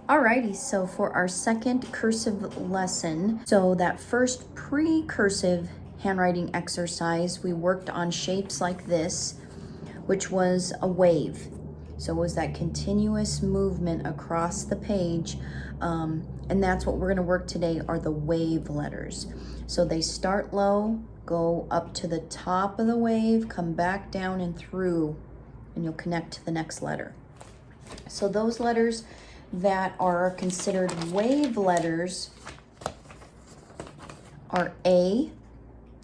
Alrighty, so for our second cursive lesson, so that first pre-cursive handwriting exercise, we worked on shapes like this, which was a wave. So it was that continuous movement across the page, and that's what we're gonna work today are the wave letters. So they start low, go up to the top of the wave, come back down and through, and you'll connect to the next letter. So those letters that are considered wave letters are A,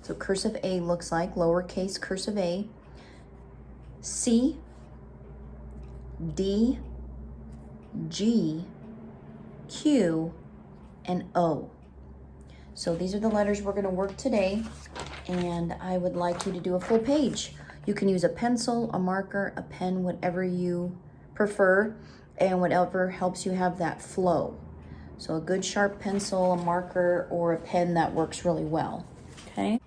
so cursive A looks like lowercase cursive A, C, D, G, Q, and O. So these are the letters we're going to work today, and I would like you to do a full page. You can use a pencil, a marker, a pen, whatever you prefer, and whatever helps you have that flow. So a good sharp pencil, a marker, or a pen, that works really well, okay?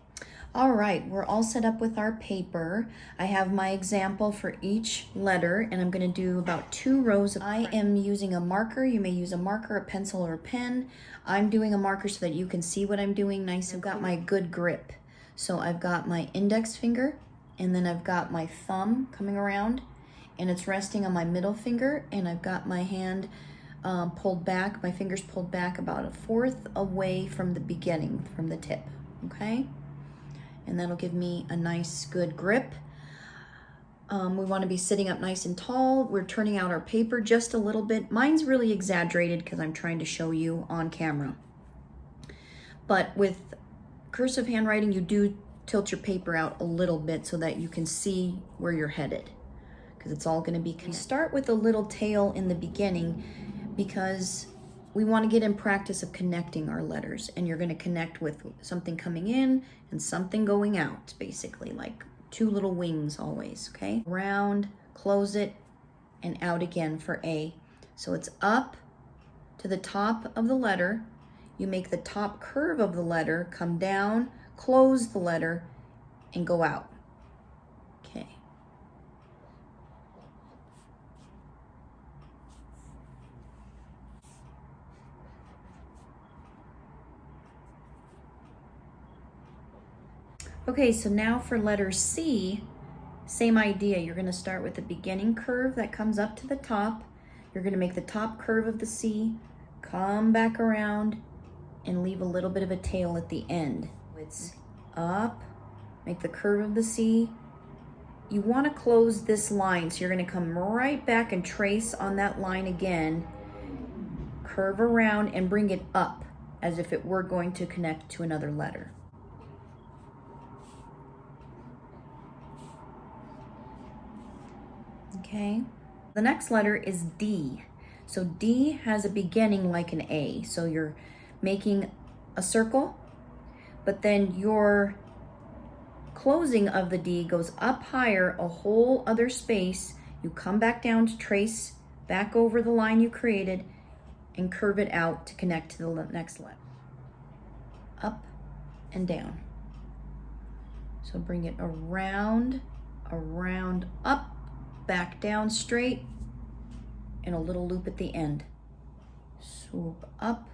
All right, we're all set up with our paper. I have my example for each letter, and I'm gonna do about 2 rows. I am using a marker. You may use a marker, a pencil, or a pen. I'm doing a marker so that you can see what I'm doing nice. I've got my good grip. So I've got my index finger, and then I've got my thumb coming around, and it's resting on my middle finger, and I've got my hand pulled back, my fingers pulled back about 1/4 away from the beginning, from the tip, okay? And that'll give me a nice good grip. We want to be sitting up nice and tall. We're turning out our paper just a little bit. Mine's really exaggerated because I'm trying to show you on camera. But with cursive handwriting, you do tilt your paper out a little bit so that you can see where you're headed, because it's all going to be connected. Start with a little tail in the beginning because we want to get in practice of connecting our letters, and you're going to connect with something coming in and something going out, basically like 2 little wings always, okay? Round, close it, and out again for A. So it's up to the top of the letter. You make the top curve of the letter, come down, close the letter, and go out. Okay. Okay, so now for letter C, same idea. You're going to start with the beginning curve that comes up to the top. You're going to make the top curve of the C, come back around, and leave a little bit of a tail at the end. It's up, make the curve of the C. You want to close this line, so you're going to come right back and trace on that line again, curve around, and bring it up as if it were going to connect to another letter. Okay, the next letter is D. So D has a beginning like an A. So you're making a circle, but then your closing of the D goes up higher, a whole other space. You come back down to trace back over the line you created and curve it out to connect to the next letter. Up and down. So bring it around, around, up, back down straight, and a little loop at the end. Swoop up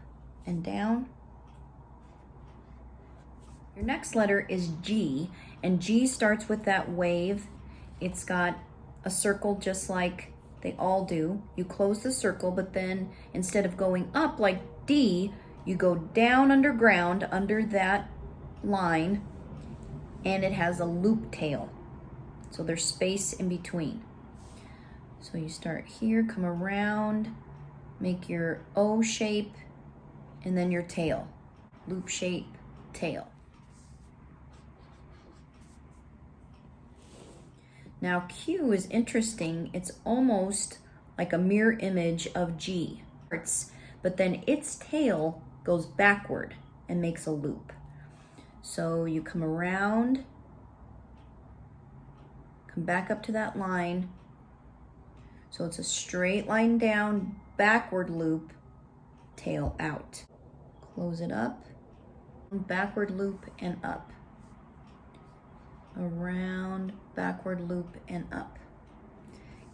and down. Your next letter is G, and G starts with that wave. It's got a circle just like they all do. You close the circle, but then instead of going up like D, you go down underground under that line, and it has a loop tail. So there's space in between. So you start here, come around, make your O shape, and then your tail. Loop shape, tail. Now Q is interesting. It's almost like a mirror image of G, but then its tail goes backward and makes a loop. So you come around, come back up to that line. So it's a straight line down, backward loop, tail out. Close it up, backward loop and up. Around, backward loop and up.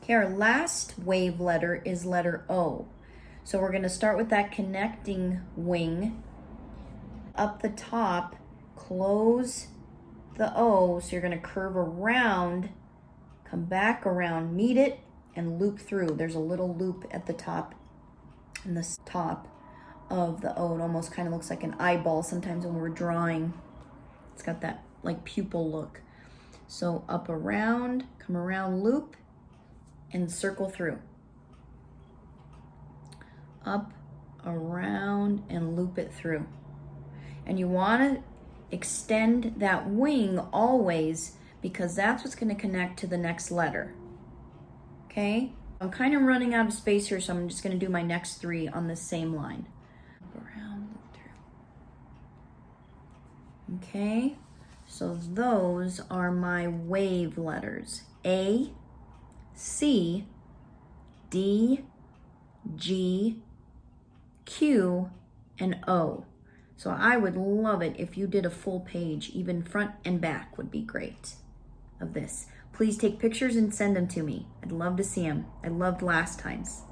Okay, our last wave letter is letter O. So we're gonna start with that connecting wing. Up the top, close the O, so you're gonna curve around, come back around, meet it, and loop through. There's a little loop at the top, in the top of the O. It almost kind of looks like an eyeball sometimes when we're drawing. It's got that like pupil look. So up around, come around, loop, and circle through. Up, around, and loop it through. And you want to extend that wing always, because that's what's going to connect to the next letter. Okay? I'm kind of running out of space here, so I'm just going to do my next 3 on the same line. Up, around, loop through. Okay? So those are my wave letters. A, C, D, G, Q, and O. So I would love it if you did a full page, even front and back would be great of this. Please take pictures and send them to me. I'd love to see them. I loved last time's.